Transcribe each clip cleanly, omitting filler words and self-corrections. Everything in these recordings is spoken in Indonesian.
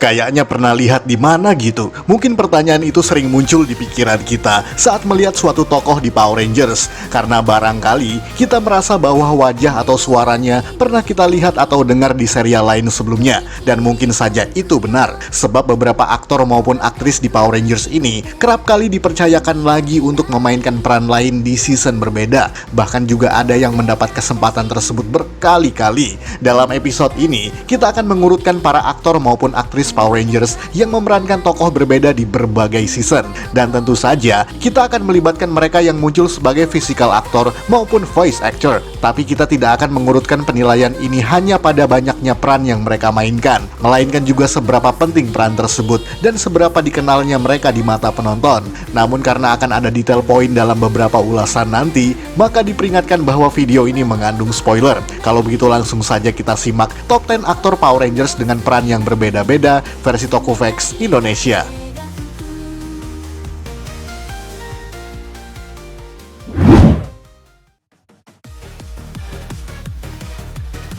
Kayaknya pernah lihat di mana gitu. Mungkin pertanyaan itu sering muncul di pikiran kita saat melihat suatu tokoh di Power Rangers. Karena barangkali kita merasa bahwa wajah atau suaranya pernah kita lihat atau dengar di serial lain sebelumnya. Dan mungkin saja itu benar, sebab beberapa aktor maupun aktris di Power Rangers ini kerap kali dipercayakan lagi untuk memainkan peran lain di season berbeda. Bahkan juga ada yang mendapat kesempatan tersebut berkali-kali. Dalam episode ini, kita akan mengurutkan para aktor maupun aktris Power Rangers yang memerankan tokoh berbeda di berbagai season. Dan tentu saja, kita akan melibatkan mereka yang muncul sebagai physical aktor maupun voice actor. Tapi kita tidak akan mengurutkan penilaian ini hanya pada banyaknya peran yang mereka mainkan, melainkan juga seberapa penting peran tersebut dan seberapa dikenalnya mereka di mata penonton. Namun karena akan ada detail poin dalam beberapa ulasan nanti, maka diperingatkan bahwa video ini mengandung spoiler. Kalau begitu langsung saja kita simak top 10 aktor Power Rangers dengan peran yang berbeda-beda versi Tokuvex Indonesia.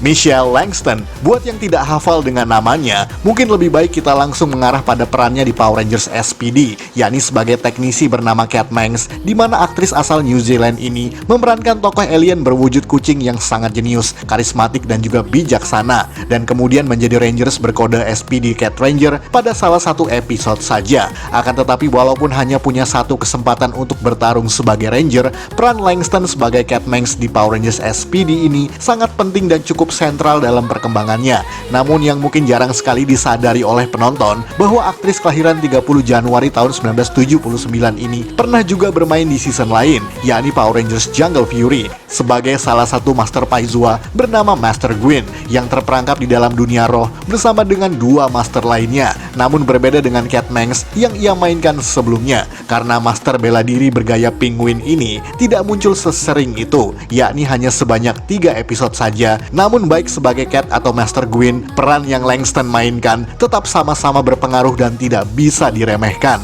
Michelle Langston. Buat yang tidak hafal dengan namanya, mungkin lebih baik kita langsung mengarah pada perannya di Power Rangers SPD, yakni sebagai teknisi bernama Cat Manx, di mana aktris asal New Zealand ini memerankan tokoh alien berwujud kucing yang sangat jenius, karismatik dan juga bijaksana, dan kemudian menjadi Rangers berkode SPD Cat Ranger pada salah satu episode saja. Akan tetapi walaupun hanya punya satu kesempatan untuk bertarung sebagai Ranger, peran Langston sebagai Cat Manx di Power Rangers SPD ini sangat penting dan cukup sentral dalam perkembangannya. Namun yang mungkin jarang sekali disadari oleh penonton bahwa aktris kelahiran 30 Januari tahun 1979 ini pernah juga bermain di season lain, yakni Power Rangers Jungle Fury, sebagai salah satu Master Paizua bernama Master Gwyn yang terperangkap di dalam dunia roh bersama dengan dua Master lainnya. Namun berbeda dengan Cat Manx yang ia mainkan sebelumnya, karena Master bela diri bergaya penguin ini tidak muncul sesering itu, yakni hanya sebanyak 3 episode saja. Namun baik sebagai Cat atau Master Gwyn, peran yang Langston mainkan tetap sama-sama berpengaruh dan tidak bisa diremehkan.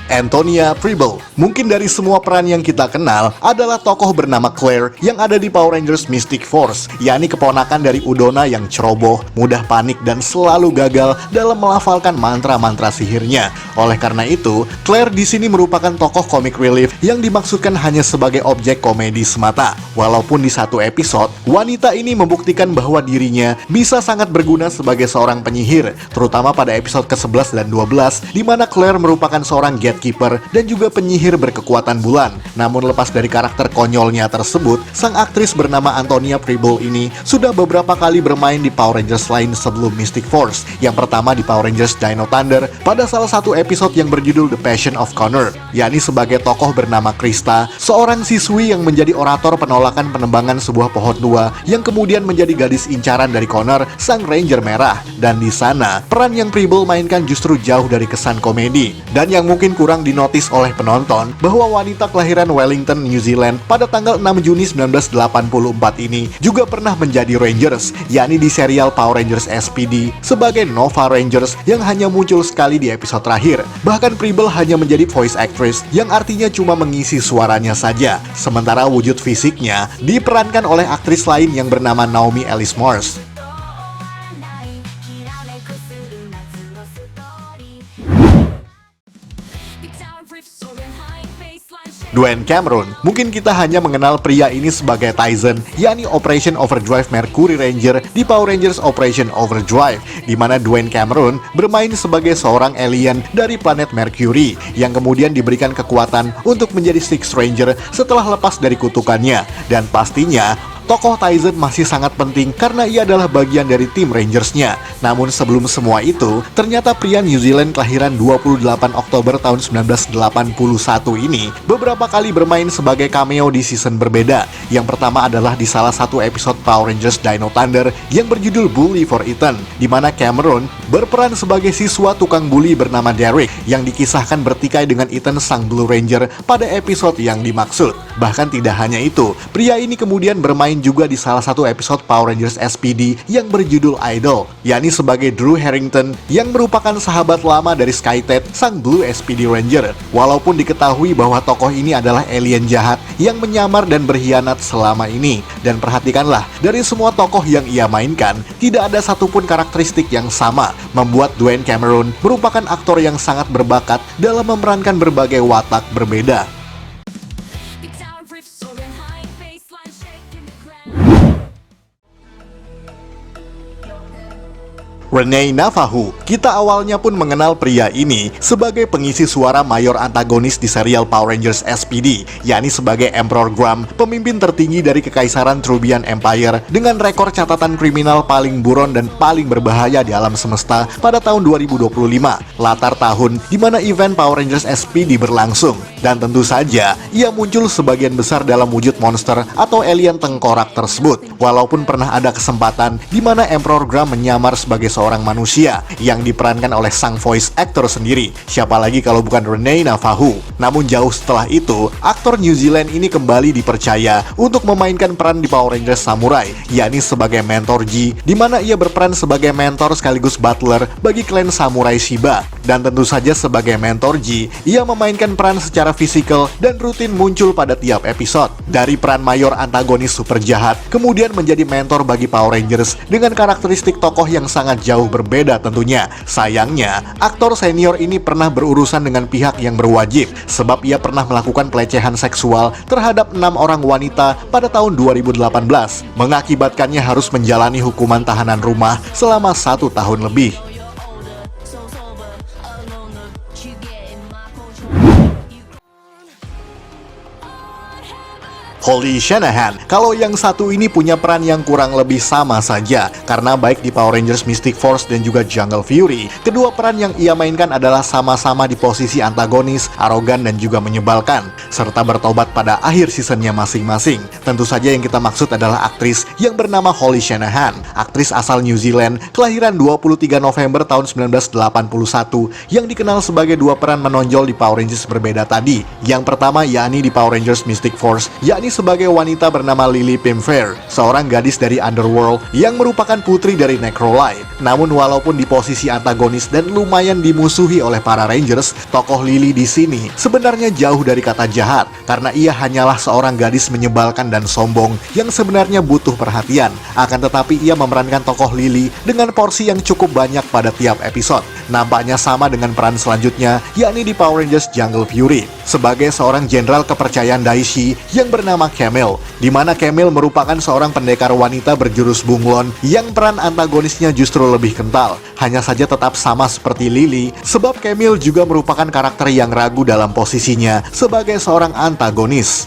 Antonia Preble. Mungkin dari semua peran yang kita kenal adalah tokoh bernama Claire yang ada di Power Rangers Mystic Force, yakni keponakan dari Udona yang ceroboh, mudah panik dan selalu gagal dalam melafalkan mantra-mantra sihirnya. Oleh karena itu, Claire di sini merupakan tokoh comic relief yang dimaksudkan hanya sebagai objek komedi semata. Walaupun di satu episode, wanita ini membuktikan bahwa dirinya bisa sangat berguna sebagai seorang penyihir, terutama pada episode ke-11 dan 12, di mana Claire merupakan seorang gatekeeper dan juga penyihir berkekuatan bulan. Namun lepas dari karakter konyolnya tersebut, sang aktris bernama Antonia Preble ini sudah beberapa kali bermain di Power Rangers lain sebelum Mystic Force. Yang pertama di Power Rangers Dino Thunder pada salah satu episode yang berjudul The Passion of Connor, yakni sebagai tokoh bernama Krista, seorang siswi yang menjadi orator penolakan penebangan sebuah pohon tua yang kemudian menjadi gadis incaran dari Connor, sang Ranger merah. Dan di sana, peran yang Preble mainkan justru jauh dari kesan komedi. Dan yang mungkin kurang dinotis oleh penonton bahwa wanita kelahiran Wellington, New Zealand pada tanggal 6 Juni 1984 ini juga pernah menjadi Rangers, yakni di serial Power Rangers SPD sebagai Nova Rangers yang hanya muncul sekali di episode terakhir. Bahkan Preble hanya menjadi voice actress yang artinya cuma mengisi suaranya saja, sementara wujud fisiknya diperankan oleh aktris lain yang bernama Naomi Alice Morse. Dwayne Cameron. Mungkin kita hanya mengenal pria ini sebagai Tyson, yakni Operation Overdrive Mercury Ranger di Power Rangers Operation Overdrive, di mana Dwayne Cameron bermain sebagai seorang alien dari planet Mercury yang kemudian diberikan kekuatan untuk menjadi Sixth Ranger setelah lepas dari kutukannya. Dan pastinya tokoh Tyson masih sangat penting karena ia adalah bagian dari tim Rangersnya. Namun sebelum semua itu, ternyata pria New Zealand kelahiran 28 Oktober tahun 1981 ini beberapa kali bermain sebagai cameo di season berbeda. Yang pertama adalah di salah satu episode Power Rangers Dino Thunder yang berjudul Bully for Ethan, di mana Cameron berperan sebagai siswa tukang bully bernama Derek yang dikisahkan bertikai dengan Ethan sang Blue Ranger pada episode yang dimaksud. Bahkan tidak hanya itu, pria ini kemudian bermain bermain juga di salah satu episode Power Rangers SPD yang berjudul Idol, yakni sebagai Drew Harrington yang merupakan sahabat lama dari Skytet, sang Blue SPD Ranger. Walaupun diketahui bahwa tokoh ini adalah alien jahat yang menyamar dan berkhianat selama ini. Dan perhatikanlah, dari semua tokoh yang ia mainkan, tidak ada satupun karakteristik yang sama, membuat Dwayne Cameron merupakan aktor yang sangat berbakat dalam memerankan berbagai watak berbeda. Renee Navajo, kita awalnya pun mengenal pria ini sebagai pengisi suara mayor antagonis di serial Power Rangers SPD, yakni sebagai Emperor Graham, pemimpin tertinggi dari Kekaisaran Trubian Empire dengan rekor catatan kriminal paling buron dan paling berbahaya di alam semesta pada tahun 2025, latar tahun di mana event Power Rangers SPD berlangsung. Dan tentu saja, ia muncul sebagian besar dalam wujud monster atau alien tengkorak tersebut, walaupun pernah ada kesempatan di mana Emperor Graham menyamar sebagai seorang manusia yang diperankan oleh sang voice actor sendiri. Siapa lagi kalau bukan Renee Navajo. Namun jauh setelah itu, aktor New Zealand ini kembali dipercaya untuk memainkan peran di Power Rangers Samurai, yakni sebagai Mentor G, di mana ia berperan sebagai mentor sekaligus butler bagi klan Samurai Shiba. Dan tentu saja sebagai Mentor G, ia memainkan peran secara fisikal dan rutin muncul pada tiap episode. Dari peran mayor antagonis super jahat, kemudian menjadi mentor bagi Power Rangers dengan karakteristik tokoh yang sangat jauh berbeda tentunya. Sayangnya, aktor senior ini pernah berurusan dengan pihak yang berwajib, sebab ia pernah melakukan pelecehan seksual terhadap 6 orang wanita pada tahun 2018, mengakibatkannya harus menjalani hukuman tahanan rumah selama 1 tahun lebih. Holly Shanahan, kalau yang satu ini punya peran yang kurang lebih sama saja, karena baik di Power Rangers Mystic Force dan juga Jungle Fury, kedua peran yang ia mainkan adalah sama-sama di posisi antagonis, arogan dan juga menyebalkan, serta bertobat pada akhir seasonnya masing-masing. Tentu saja yang kita maksud adalah aktris yang bernama Holly Shanahan, aktris asal New Zealand, kelahiran 23 November tahun 1981, yang dikenal sebagai dua peran menonjol di Power Rangers berbeda tadi. Yang pertama yakni di Power Rangers Mystic Force, yakni sebagai wanita bernama Lily Pimfair, seorang gadis dari Underworld yang merupakan putri dari Necrolite. Namun walaupun di posisi antagonis dan lumayan dimusuhi oleh para Rangers, tokoh Lily di sini sebenarnya jauh dari kata jahat, karena ia hanyalah seorang gadis menyebalkan dan sombong yang sebenarnya butuh perhatian. Akan tetapi ia memerankan tokoh Lily dengan porsi yang cukup banyak pada tiap episode. Nampaknya sama dengan peran selanjutnya, yakni di Power Rangers Jungle Fury, sebagai seorang jenderal kepercayaan Daishi yang bernama Camille, di mana Camille merupakan seorang pendekar wanita berjurus bunglon yang peran antagonisnya justru lebih kental. Hanya saja tetap sama seperti Lily, sebab Camille juga merupakan karakter yang ragu dalam posisinya sebagai seorang antagonis.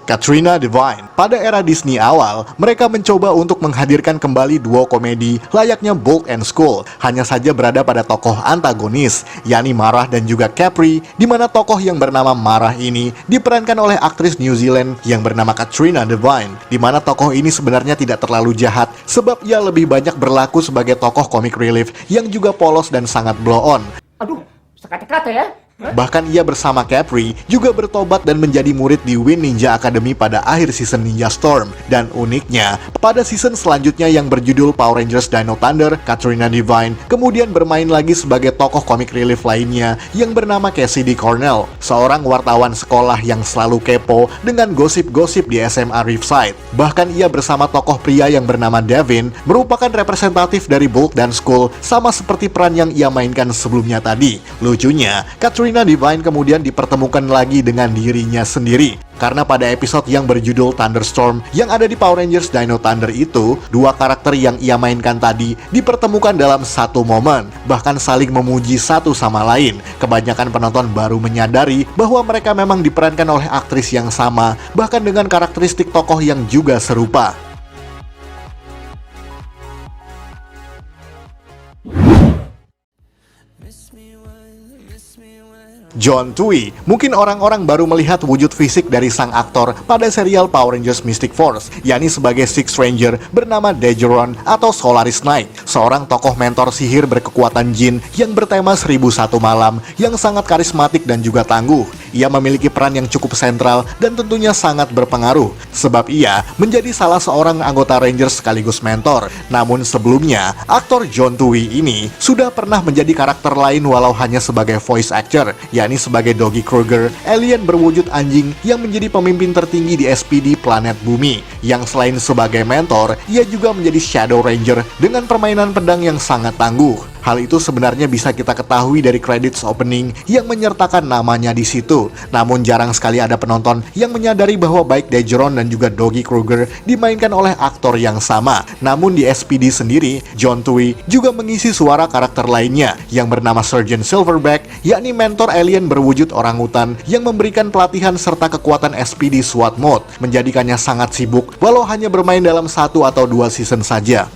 Katrina Devine. Pada era Disney awal, mereka mencoba untuk menghadirkan kembali duo komedi layaknya Bold and Skull, hanya saja berada pada tokoh antagonis, yakni Marah dan juga Capri, di mana tokoh yang bernama Marah ini diperankan oleh aktris New Zealand yang bernama Katrina Devine, di mana tokoh ini sebenarnya tidak terlalu jahat, sebab ia lebih banyak berlaku sebagai tokoh comic relief yang juga polos dan sangat blow-on. Aduh, sekata-kata ya. Bahkan ia bersama Capri juga bertobat dan menjadi murid di Win Ninja Academy pada akhir season Ninja Storm. Dan uniknya, pada season selanjutnya yang berjudul Power Rangers Dino Thunder, Katrina Devine kemudian bermain lagi sebagai tokoh comic relief lainnya yang bernama Cassidy Cornell, seorang wartawan sekolah yang selalu kepo dengan gosip-gosip di SMA Riverside. Bahkan ia bersama tokoh pria yang bernama Devin merupakan representatif dari Bold dan Skull, sama seperti peran yang ia mainkan sebelumnya tadi. Lucunya, Katrina Devine kemudian dipertemukan lagi dengan dirinya sendiri, karena pada episode yang berjudul Thunderstorm yang ada di Power Rangers Dino Thunder itu, dua karakter yang ia mainkan tadi dipertemukan dalam satu momen, bahkan saling memuji satu sama lain. Kebanyakan penonton baru menyadari bahwa mereka memang diperankan oleh aktris yang sama, bahkan dengan karakteristik tokoh yang juga serupa. John Tui, mungkin orang-orang baru melihat wujud fisik dari sang aktor pada serial Power Rangers Mystic Force, yakni sebagai Sixth Ranger bernama Daejeron atau Solaris Knight, seorang tokoh mentor sihir berkekuatan jin yang bertema 1001 malam yang sangat karismatik dan juga tangguh. Ia memiliki peran yang cukup sentral dan tentunya sangat berpengaruh, sebab ia menjadi salah seorang anggota Rangers sekaligus mentor. Namun sebelumnya, aktor John Tui ini sudah pernah menjadi karakter lain walau hanya sebagai voice actor, yakni sebagai Doggy Kruger, alien berwujud anjing yang menjadi pemimpin tertinggi di SPD planet Bumi. Yang selain sebagai mentor, ia juga menjadi Shadow Ranger dengan permainan pedang yang sangat tangguh. Hal itu sebenarnya bisa kita ketahui dari credits opening yang menyertakan namanya di situ. Namun jarang sekali ada penonton yang menyadari bahwa baik Daejeon dan juga Doggy Kruger dimainkan oleh aktor yang sama. Namun di SPD sendiri, John Tui juga mengisi suara karakter lainnya yang bernama Sergeant Silverback, yakni mentor alien berwujud orangutan yang memberikan pelatihan serta kekuatan SPD SWAT mode, menjadikannya sangat sibuk walau hanya bermain dalam 1 atau 2 season saja.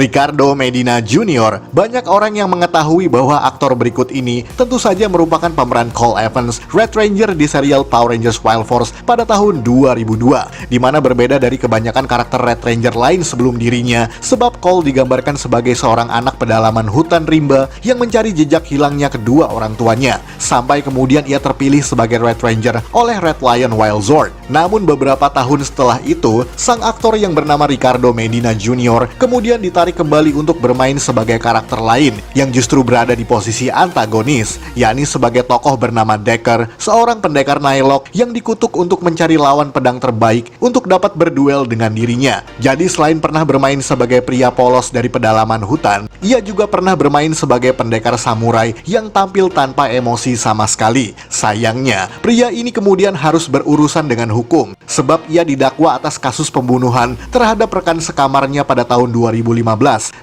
Ricardo Medina Jr. Banyak orang yang mengetahui bahwa aktor berikut ini tentu saja merupakan pemeran Cole Evans, Red Ranger di serial Power Rangers Wild Force pada tahun 2002, di mana berbeda dari kebanyakan karakter Red Ranger lain sebelum dirinya, sebab Cole digambarkan sebagai seorang anak pedalaman hutan rimba yang mencari jejak hilangnya kedua orang tuanya, sampai kemudian ia terpilih sebagai Red Ranger oleh Red Lion Wild Zord. Namun beberapa tahun setelah itu, sang aktor yang bernama Ricardo Medina Jr. kemudian ditarik kembali untuk bermain sebagai karakter lain yang justru berada di posisi antagonis, yakni sebagai tokoh bernama Decker, seorang pendekar Nylok yang dikutuk untuk mencari lawan pedang terbaik untuk dapat berduel dengan dirinya. Jadi selain pernah bermain sebagai pria polos dari pedalaman hutan, ia juga pernah bermain sebagai pendekar samurai yang tampil tanpa emosi sama sekali. Sayangnya, pria ini kemudian harus berurusan dengan hukum, sebab ia didakwa atas kasus pembunuhan terhadap rekan sekamarnya pada tahun 2015.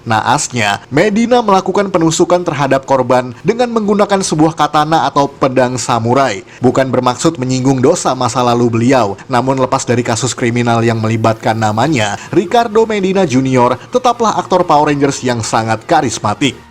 Naasnya, Medina melakukan penusukan terhadap korban dengan menggunakan sebuah katana atau pedang samurai. Bukan bermaksud menyinggung dosa masa lalu beliau, namun lepas dari kasus kriminal yang melibatkan namanya, Ricardo Medina Jr. tetaplah aktor Power Rangers yang sangat karismatik.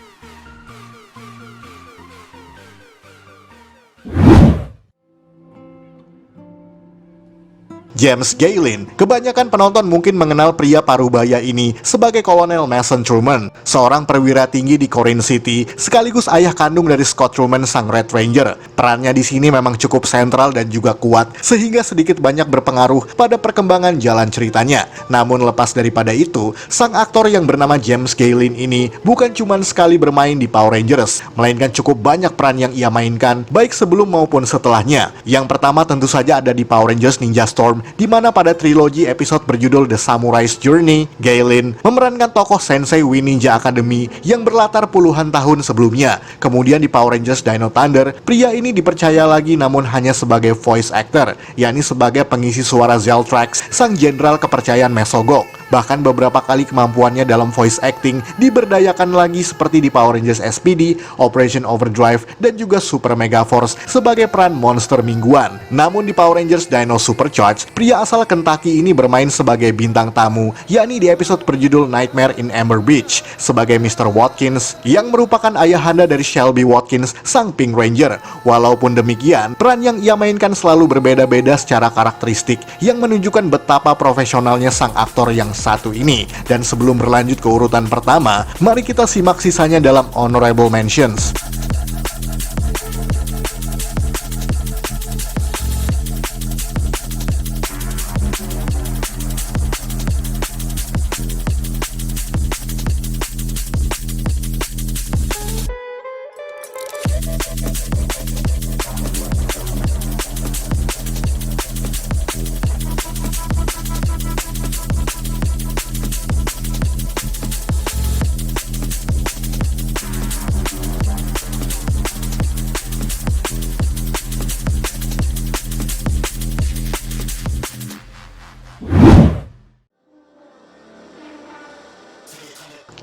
James Gaylin. Kebanyakan penonton mungkin mengenal pria parubaya ini sebagai Kolonel Mason Truman, seorang perwira tinggi di Corin City, sekaligus ayah kandung dari Scott Truman sang Red Ranger. Perannya di sini memang cukup sentral dan juga kuat, sehingga sedikit banyak berpengaruh pada perkembangan jalan ceritanya. Namun lepas daripada itu, sang aktor yang bernama James Gaylin ini bukan cuma sekali bermain di Power Rangers, melainkan cukup banyak peran yang ia mainkan, baik sebelum maupun setelahnya. Yang pertama tentu saja ada di Power Rangers Ninja Storm, di mana pada trilogi episode berjudul The Samurai's Journey, Gaylin memerankan tokoh Sensei Wii Ninja Academy yang berlatar puluhan tahun sebelumnya. Kemudian di Power Rangers Dino Thunder, pria ini dipercaya lagi namun hanya sebagai voice actor, yakni sebagai pengisi suara Zeltrax, sang jenderal kepercayaan Mesogok. Bahkan beberapa kali kemampuannya dalam voice acting diberdayakan lagi seperti di Power Rangers SPD, Operation Overdrive, dan juga Super Mega Force sebagai peran monster mingguan. Namun di Power Rangers Dino Supercharged, pria asal Kentucky ini bermain sebagai bintang tamu, yakni di episode berjudul Nightmare in Amber Beach sebagai Mr. Watkins yang merupakan ayahanda dari Shelby Watkins, sang Pink Ranger. Walaupun demikian, peran yang ia mainkan selalu berbeda-beda secara karakteristik yang menunjukkan betapa profesionalnya sang aktor yang satu ini. Dan sebelum berlanjut ke urutan pertama, mari kita simak sisanya dalam Honorable Mentions.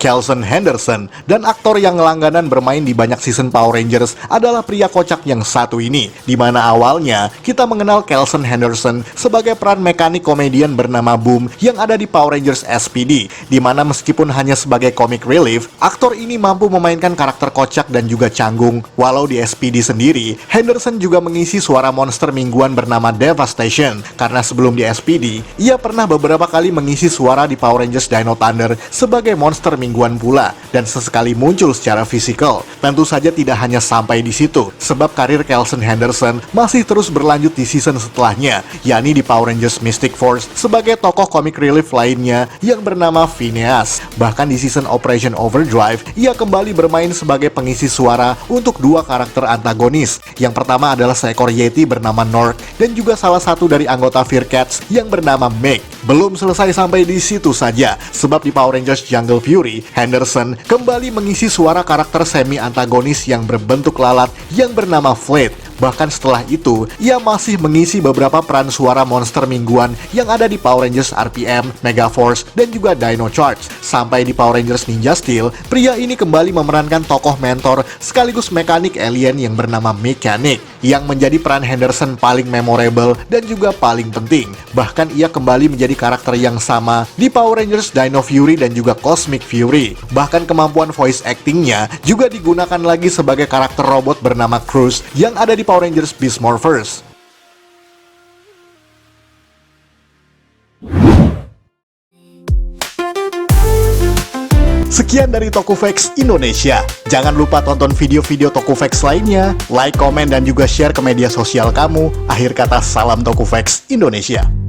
Kelson Henderson, dan aktor yang langganan bermain di banyak season Power Rangers adalah pria kocak yang satu ini, di mana awalnya kita mengenal Kelson Henderson sebagai peran mekanik komedian bernama Boom yang ada di Power Rangers SPD, di mana meskipun hanya sebagai comic relief, aktor ini mampu memainkan karakter kocak dan juga canggung. Walau di SPD sendiri, Henderson juga mengisi suara monster mingguan bernama Devastation, karena sebelum di SPD, ia pernah beberapa kali mengisi suara di Power Rangers Dino Thunder sebagai monster mingguan pula, dan sesekali muncul secara fisikal. Tentu saja tidak hanya sampai di situ, sebab karir Kelson Henderson masih terus berlanjut di season setelahnya, yakni di Power Rangers Mystic Force sebagai tokoh comic relief lainnya yang bernama Phineas. Bahkan di season Operation Overdrive, ia kembali bermain sebagai pengisi suara untuk dua karakter antagonis. Yang pertama adalah seekor Yeti bernama Nork, dan juga salah satu dari anggota Fearcats yang bernama Meg. Belum selesai sampai di situ saja, sebab di Power Rangers Jungle Fury, Henderson kembali mengisi suara karakter semi-antagonis yang berbentuk lalat yang bernama Flate. Bahkan setelah itu, ia masih mengisi beberapa peran suara monster mingguan yang ada di Power Rangers RPM, Megaforce, dan juga Dino Charge. Sampai di Power Rangers Ninja Steel, pria ini kembali memerankan tokoh mentor sekaligus mekanik alien yang bernama Mechanic, yang menjadi peran Henderson paling memorable dan juga paling penting. Bahkan ia kembali menjadi karakter yang sama di Power Rangers Dino Fury dan juga Cosmic Fury. Bahkan kemampuan voice actingnya juga digunakan lagi sebagai karakter robot bernama Cruz yang ada di Power Rangers Beast Morphers. Sekian dari Tokufax Indonesia. Jangan lupa tonton video-video Tokufax lainnya, like, komen, dan juga share ke media sosial kamu. Akhir kata, salam Tokufax Indonesia.